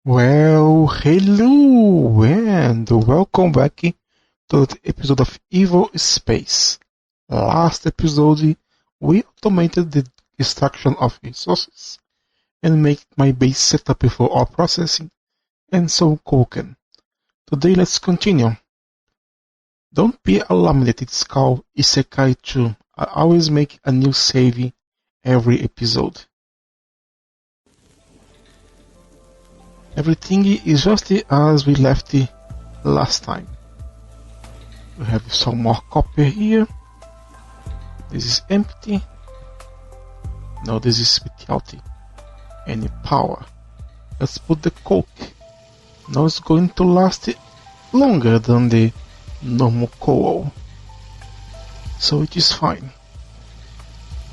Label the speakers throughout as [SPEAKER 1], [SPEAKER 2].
[SPEAKER 1] Well, hello and welcome back to the episode of Evospace. Last episode, we automated the extraction of resources and make my base setup for all processing and so cooking. Today, let's continue. Don't be alarmed that it's called Isekai 2. I always make a new save every episode. Everything is just as we left it last time. We have some more copper here. This is empty. No, this is without any power. Let's put the coke. Now it's going to last longer than the normal coal. So it is fine.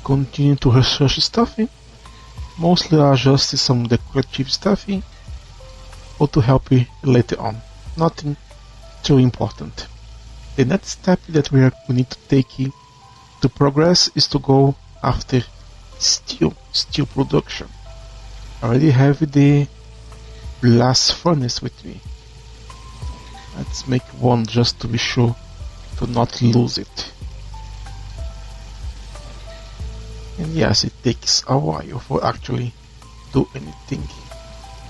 [SPEAKER 1] Continue to research stuff. Mostly are just some decorative stuff. Or to help you later on. Nothing too important. The next step that we need to take to progress is to go after steel production. I already have the blast furnace with me. Let's make one just to be sure to not lose it. And yes, it takes a while for actually do anything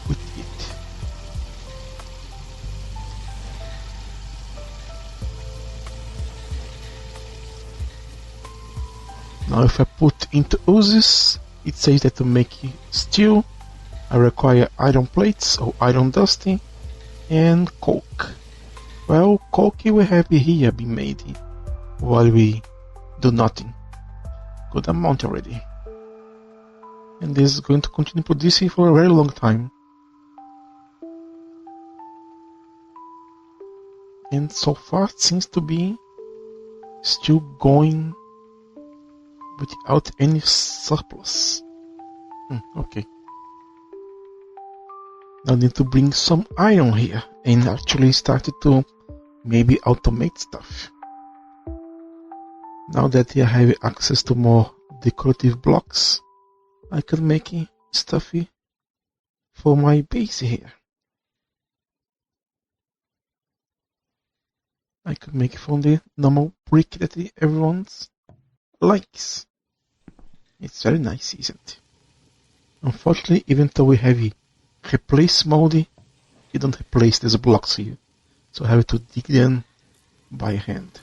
[SPEAKER 1] with it. Now if I put into uses, it says that to make steel, I require iron plates or iron dust and coke. Well, coke we have here been made while we do nothing. Good amount already. And this is going to continue producing for a very long time. And so far it seems to be still going without any surplus. Okay. Now I need to bring some iron here and actually started to maybe automate stuff. Now that I have access to more decorative blocks, I can make stuff for my base here. I can make it from the normal brick that everyone likes. It's very nice, isn't it? Unfortunately, even though we have a replace mode, you don't replace these blocks here. So I have to dig them by hand.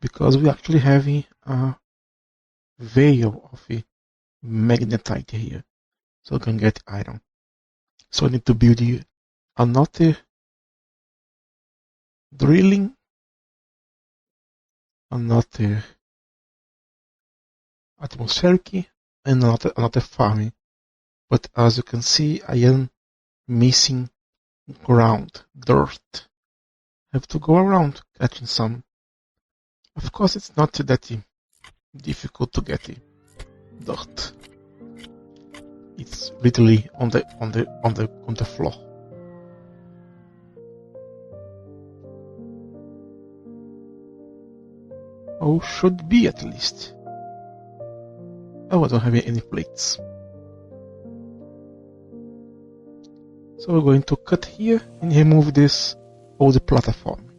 [SPEAKER 1] Because we actually have a veil of a magnetite here. So I can get iron. So I need to build another drilling, another atmospheric, and another farming. But as you can see, I am missing ground, dirt. I have to go around catching some. Of course, it's not that difficult to get dirt. It's literally on the floor. Or should be at least. Oh, I don't have any plates. So we're going to cut here and remove this old platform.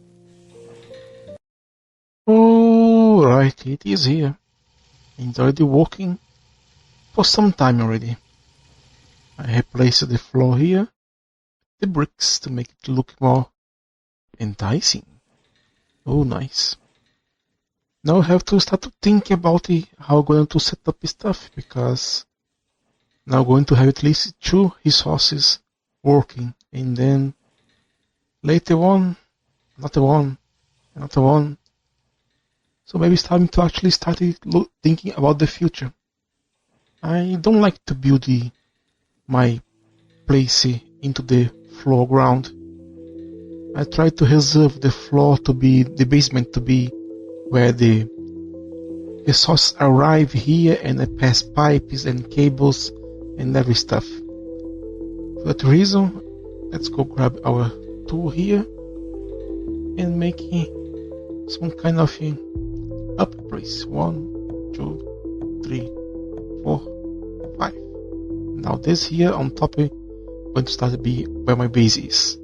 [SPEAKER 1] Alright, it is here. It's already working for some time already. I replaced the floor here, the bricks to make it look more enticing. Oh, nice. Now I have to start to think about how I'm going to set up stuff, because now I'm going to have at least 2 resources working, and then later on, another one. So maybe it's time to actually start thinking about the future. I don't like to build my place into the floor ground. I try to reserve the floor to be, the basement to be where the resources arrive here, and I pass pipes and cables and every stuff. For that reason, let's go grab our tool here and make some kind of up place. 1, 2, 3, 4, 5. Now this here on top is going to start to be where my base is.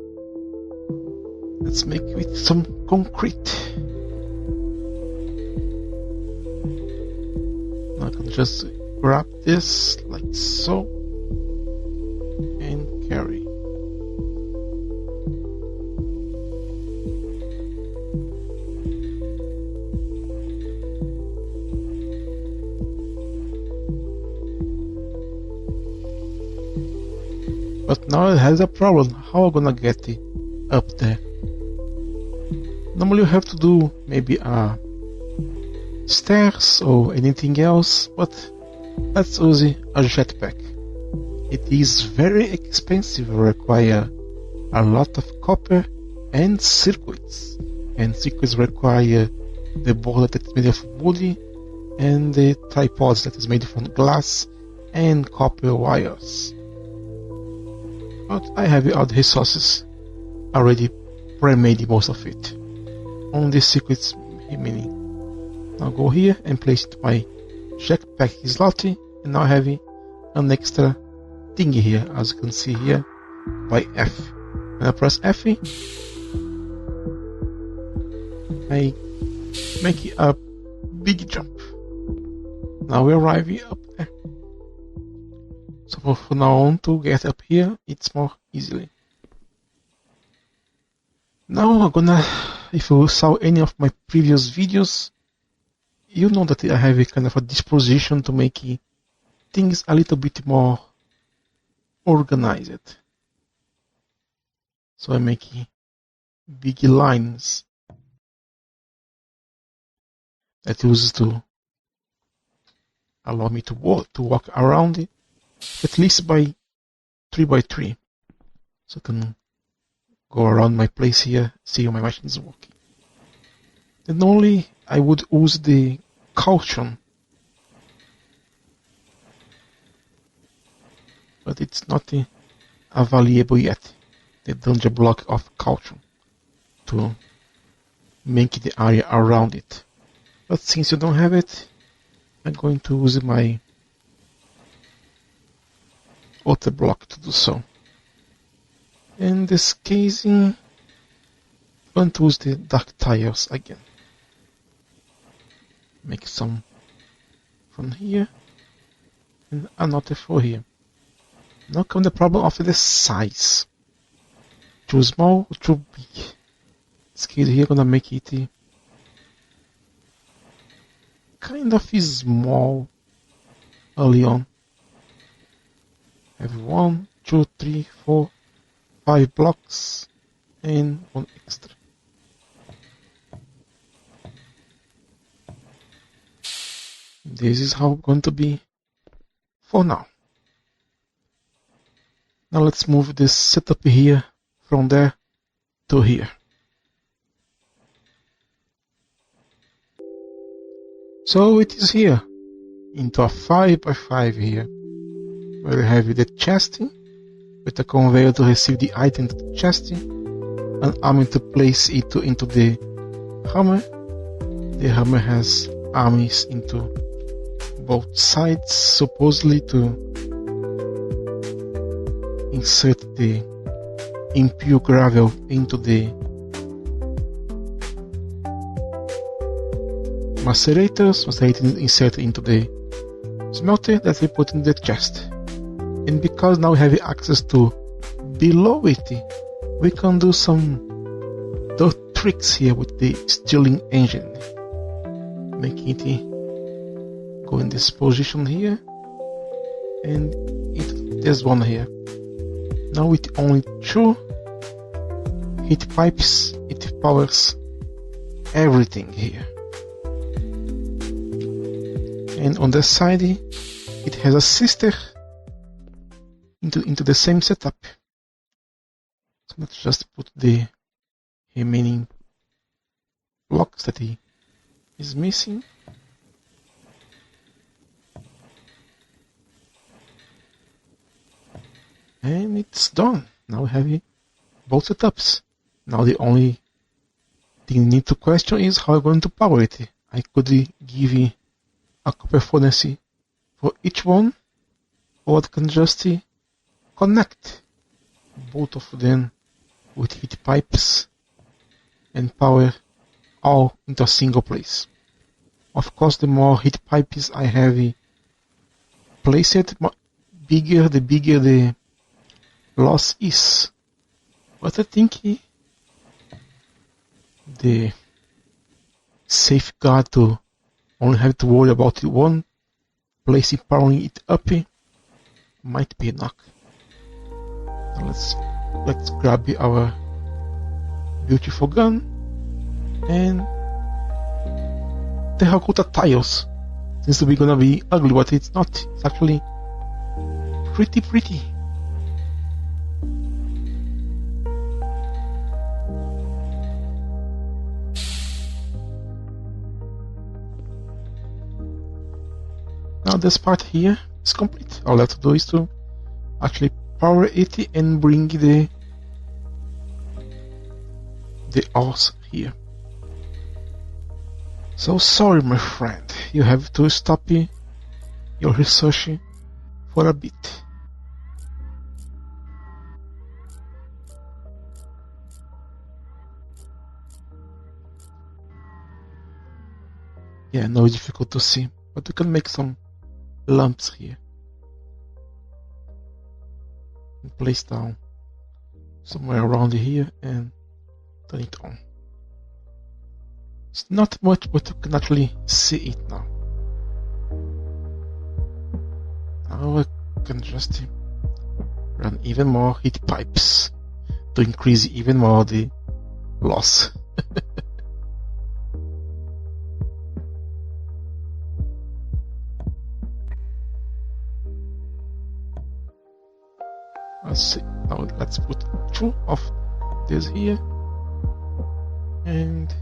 [SPEAKER 1] Let's make it with some concrete. Now I can just grab this like so and carry. But now it has a problem. How am I gonna get it up there? Normally you have to do maybe stairs or anything else, but let's use a jetpack. It is very expensive, require a lot of copper and circuits. And circuits require the board that is made of wood and the tripods that is made from glass and copper wires. But I have all the resources already pre-made, most of it. Only circuits remaining. Now go here and place it my jetpack slot, and now I have an extra thing here, as you can see here by F. When I press F, I make it a big jump. Now we arrive up there. So from now on, to get up here, it's more easily. Now I'm gonna, if you saw any of my previous videos, you know that I have a kind of a disposition to make things a little bit more organized. So I make big lines that uses to allow me to walk around it, at least by 3 by 3. So I can go around my place here, see how my machine is working. Then only I would use the caution, but it's not available yet, the danger block of caution, to make the area around it. But since you don't have it, I'm going to use my auto block to do so. In this case, I'm going to use the dark tires again. Make some from here and another for here. Now comes the problem of the size. Too small or too big. This case here, I'm gonna make it kind of small early on. Have 1, 2, 3, 4, 5 blocks and 1 extra. This is how it's going to be for now. Now let's move this setup here from there to here. So it is here into a 5 by 5 here, where we have the chest with a conveyor to receive the item to the chest, an arm to place it into the hammer. The hammer has arms into both sides, supposedly to insert the impure gravel into the macerators, insert into the smelter that we put in the chest. And because now we have access to below it, we can do some tricks here with the Stirling engine, making it go in this position here and into this one here. Now with only 2 heat pipes, it powers everything here. And on the side, it has a sister into the same setup. So let's just put the remaining blocks that he is missing. And it's done. Now we have both setups. Now the only thing we need to question is how I'm going to power it. I could give a copper furnace For each one, or can just connect both of them with heat pipes and power all into a single place. Of course, the more heat pipes I have placed, the bigger the loss is. But I think the safeguard to only have to worry about one place powering it up might be enough. Now let's grab our beautiful gun and terracotta tiles. Seems to be gonna be ugly, but it's not. It's actually pretty. Now this part here is complete. All I have to do is to actually power it and bring the ores here. So sorry, my friend, you have to stop your research for a bit. Yeah, no, it's difficult to see, but we can make some lamps here and place down somewhere around here and turn it on. It's not much, but you can actually see it now. Now I can just run even more heat pipes to increase even more the loss. Let's see. Now let's put two of this here and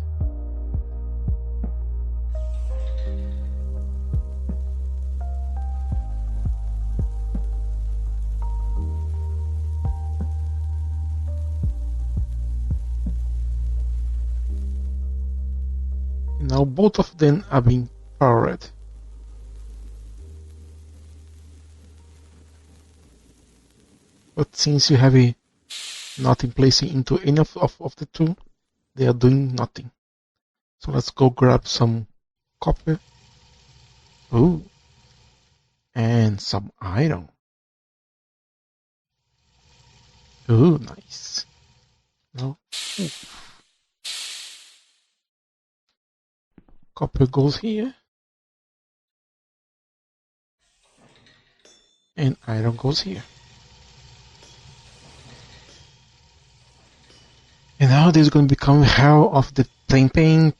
[SPEAKER 1] now both of them are being powered. But since you have nothing placing into any of the two, they are doing nothing. So let's go grab some copper. Ooh. And some iron. Ooh, nice. Now, copper goes here. And iron goes here. And now this is going to become hell of the pain.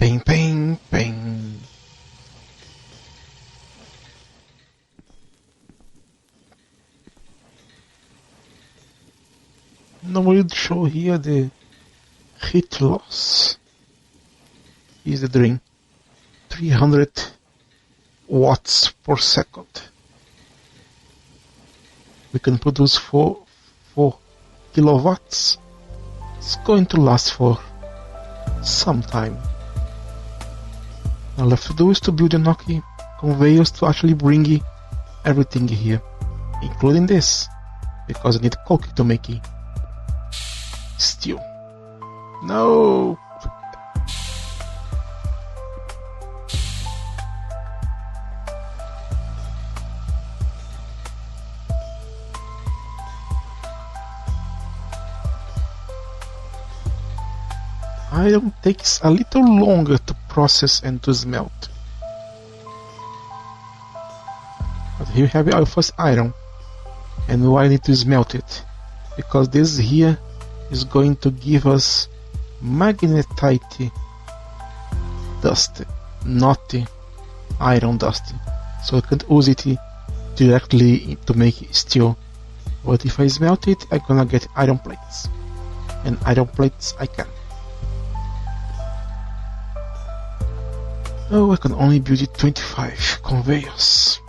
[SPEAKER 1] Now we'll show here the heat loss. Here's the drain. 300 watts per second. We can produce 4 kilowatts. It's going to last for some time. All I have to do is to build enough conveyors to actually bring everything here, including this, because I need coke to make steel. No! Iron takes a little longer to process and to smelt. But here we have our first iron. And why I need to smelt it? Because this here is going to give us magnetite dust, not iron dust. So I can use it directly to make steel. But if I smelt it, I'm gonna get iron plates. And iron plates I can. Oh, I can only build 25 conveyors.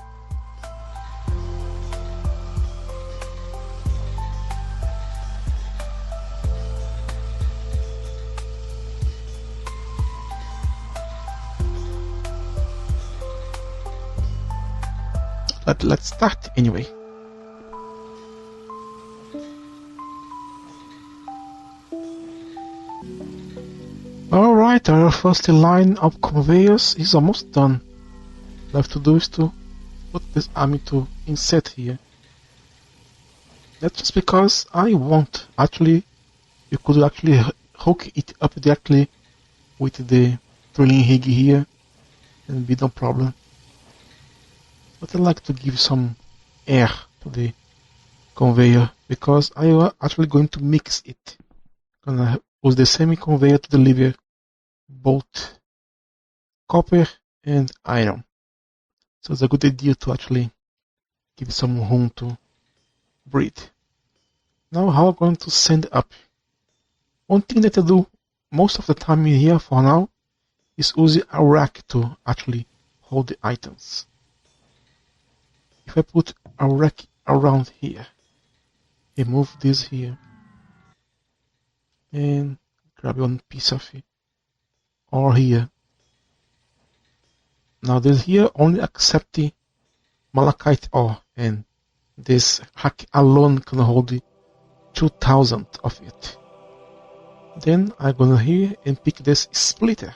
[SPEAKER 1] But let's start anyway. Alright, our first line of conveyors is almost done. Left to do is to put this army to insert here. That's just because I want. Actually, you could actually hook it up directly with the drilling rig here and be no problem. But I like to give some air to the conveyor because I am actually going to mix it. Gonna use the same conveyor to deliver both copper and iron. So it's a good idea to actually give some room to breathe. Now how I'm going to send up. One thing that I do most of the time here for now is using a rack to actually hold the items. If I put a rack around here, remove this here, and grab one piece of it, or here. Now this here only accept the malachite ore, and this rack alone can hold 2000 of it. Then I'm gonna here and pick this splitter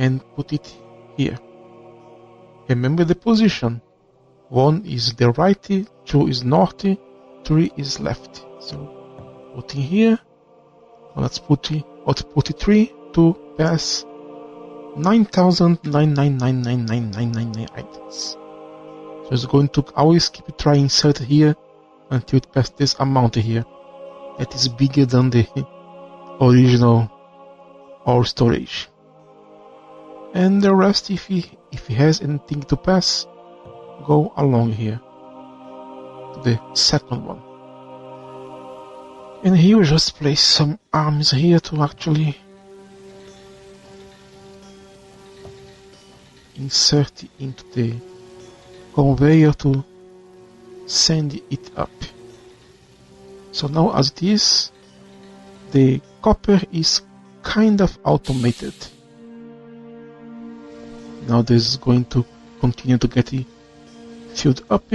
[SPEAKER 1] and put it here. Remember the position. 1 is the right, 2 is north, 3 is left. So put in here. Let's put it 3 to pass 9,9999999 items. So it's going to always keep trying insert here until it passes this amount here. That is bigger than the original ore storage. And the rest, if he has anything to pass, go along here to the second one. And here we just place some arms here to actually insert it into the conveyor to send it up. So now as it is, the copper is kind of automated. Now this is going to continue to get it filled up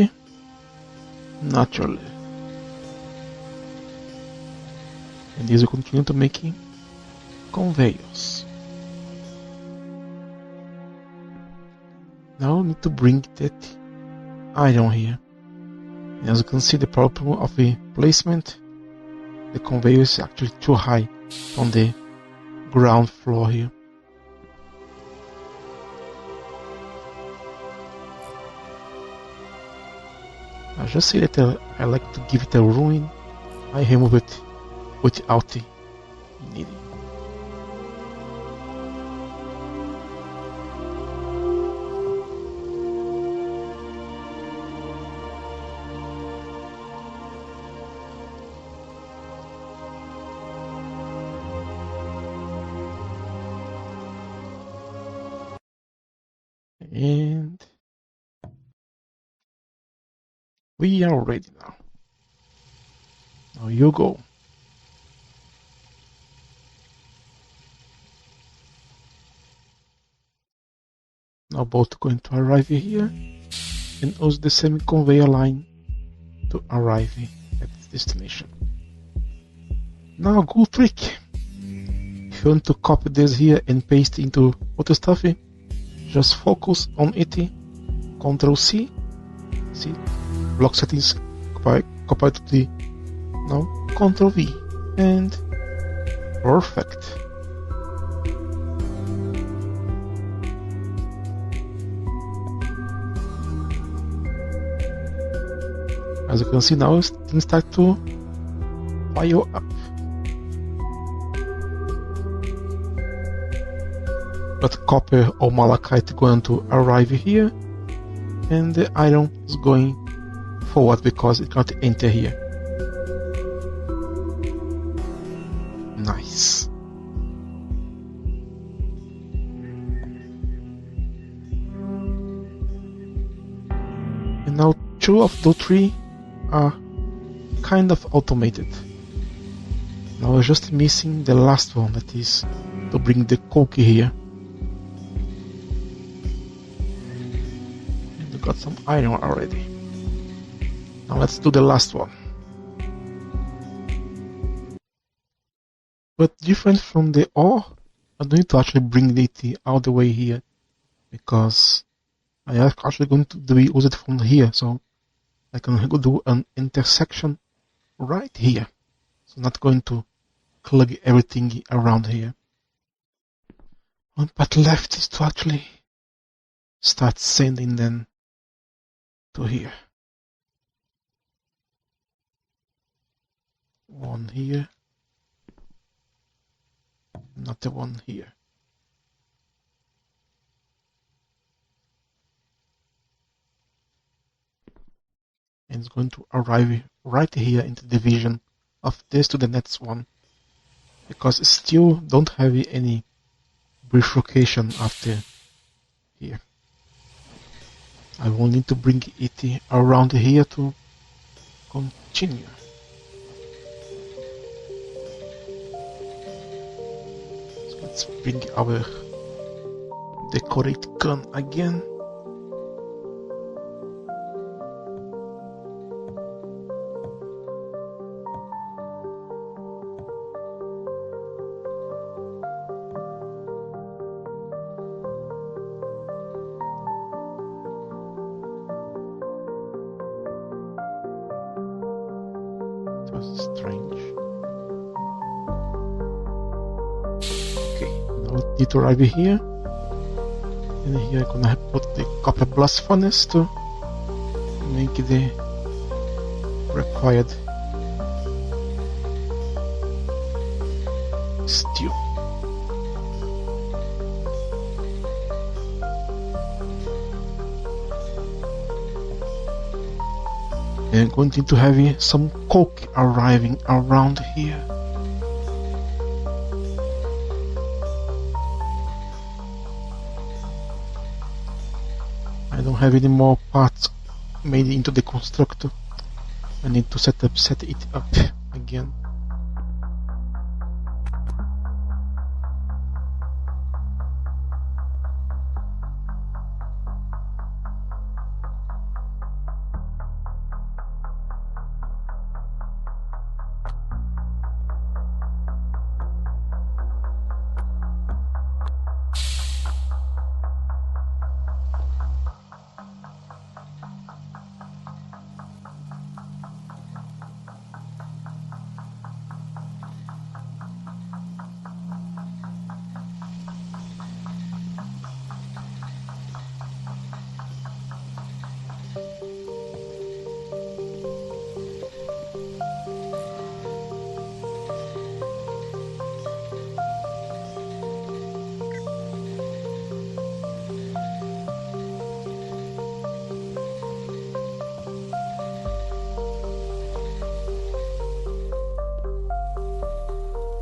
[SPEAKER 1] naturally. And this will continue to making conveyors. Now I need to bring that iron here. And as you can see, the problem of the placement, the conveyor is actually too high on the ground floor here. I just say that I like to give it a ruin. I remove it without needing. And we are ready now. Now you go. Now both going to arrive here and use the same conveyor line to arrive at its destination. Now a good trick. If you want to copy this here and paste into other stuff, just focus on it, Ctrl C, see, block settings copied to the, now Ctrl V, and perfect. As you can see now, things start to pile up. But copper or malachite going to arrive here, and the iron is going forward because it can't enter here. Nice. And now 2 of the 3 are kind of automated. Now we're just missing the last one, that is to bring the coke here. got some iron already. Now let's do the last one. But different from the ore, I don't need to actually bring it all the way here, because I am actually going to use it from here, so I can do an intersection right here. So not going to plug everything around here. One part left is to actually start sending them to here. One here, another one here. And it's going to arrive right here in the division of this to the next one, because it still don't have any bifurcation after here. I will need to bring it around here to continue. So let's bring our decorate gun again. Strange. Okay, now we need to arrive here. And here I'm gonna put the copper blast furnace to make the required steel. And I'm going to have some coke arriving around here. I don't have any more parts made into the constructor. I need to set it up again.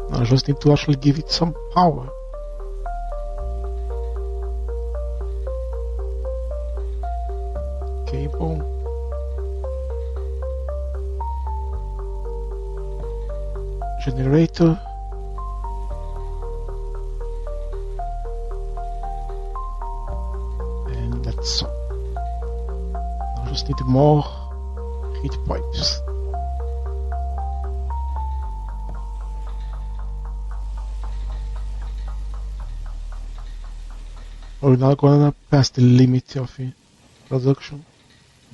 [SPEAKER 1] I just need to actually give it some power. Cable. Generator. And that's all. I just need more heat pipes. We're not gonna pass the limit of production.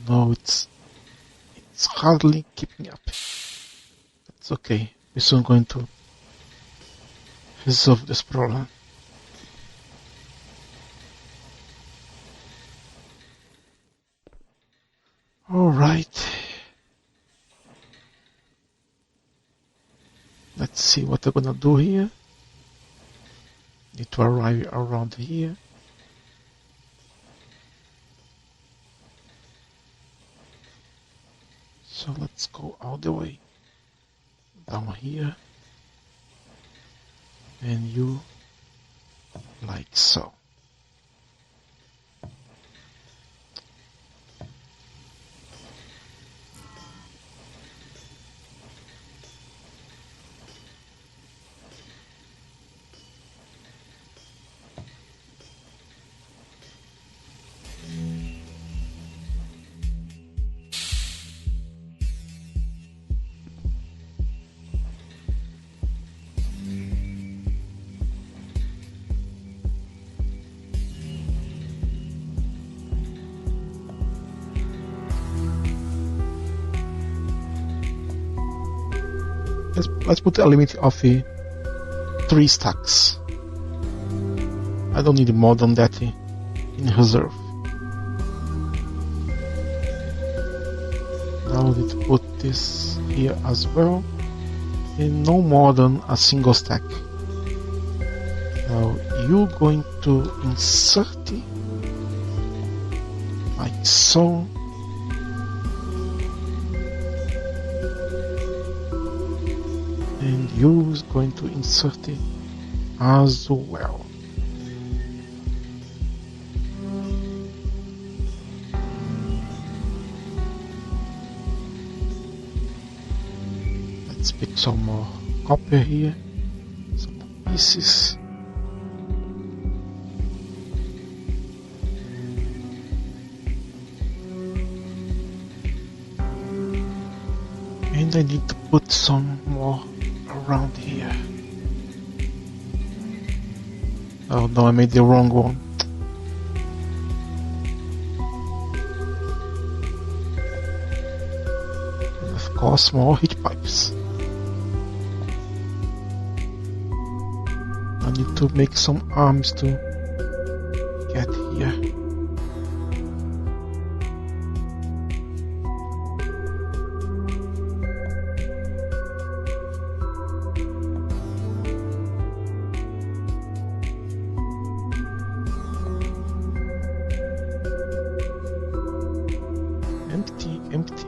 [SPEAKER 1] No, it's hardly keeping up. That's okay. We're soon going to resolve this problem. Alright. Let's see what they're gonna do here. Need to arrive around here. So let's go all the way down here, and you like so. let's put a limit of 3 stacks. I don't need more than that in reserve. Now I need to put this here as well, and no more than a single stack. Now you're going to insert it like so. And you're going to insert it as well. Let's pick some more copper here, some pieces. And I need to put some more around here. Oh no, I made the wrong one. And of course, more heat pipes. I need to make some arms to get here.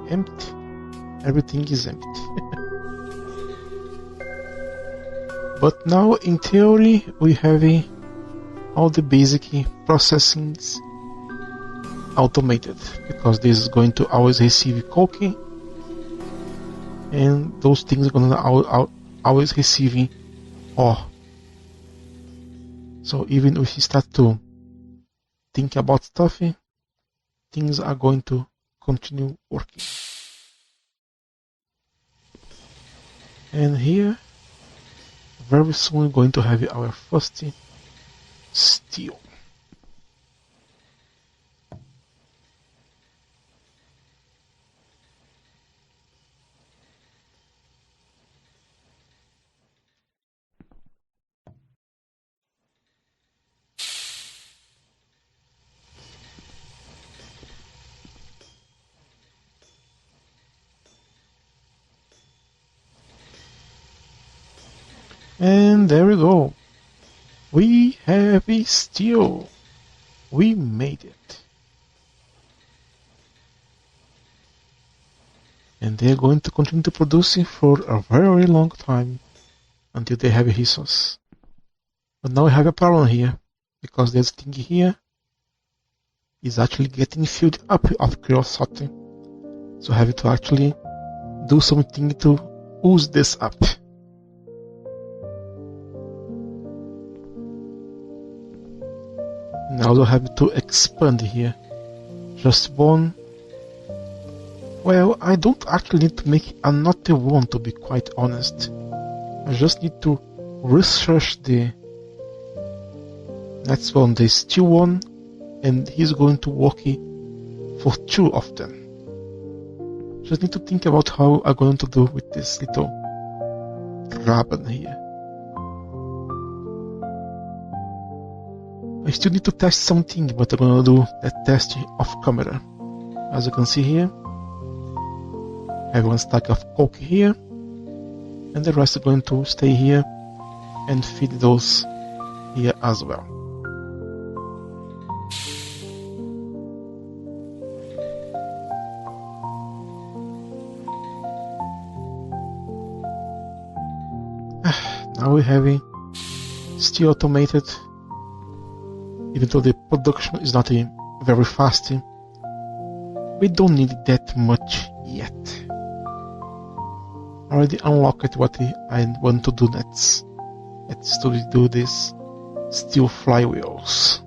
[SPEAKER 1] Empty. Everything is empty. But now, in theory, we have all the basic processings automated, because this is going to always receive coke, and those things are going to always receive ore. So even if you start to think about stuff, things are going to continue working. And here, very soon we're going to have our first steel. And there we go. We have a steel. We made it. And they're going to continue to produce it for a very long time until they have a resource. But now we have a problem here, because this thing here is actually getting filled up of curiosity. So I have to actually do something to use this up. Now I have to expand here. Just one. Well, I don't actually need to make another one, to be quite honest. I just need to research the next one, the steel one, and he's going to work for 2 of them. Just need to think about how I'm going to do with this little ribbon here. I still need to test something, but I'm gonna do that test off camera. As you can see here, I have one stack of coke here, and the rest are going to stay here and feed those here as well. Now we have it still automated. Even though the production is not very fast, we don't need that much yet. I already unlocked what I want to do next. Let's do this steel flywheels.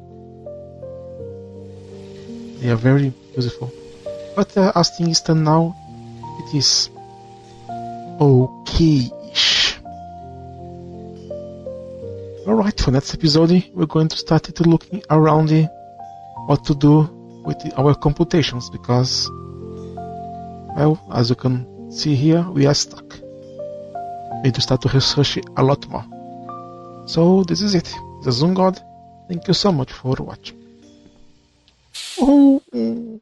[SPEAKER 1] They are very useful. But as things stand now, it is okay-ish. Alright, for next episode, we're going to start to looking around what to do with our computations, because, well, as you can see here, we are stuck. need to start to research it a lot more. So this is it. The Zoom God. Thank you so much for watching. Oh.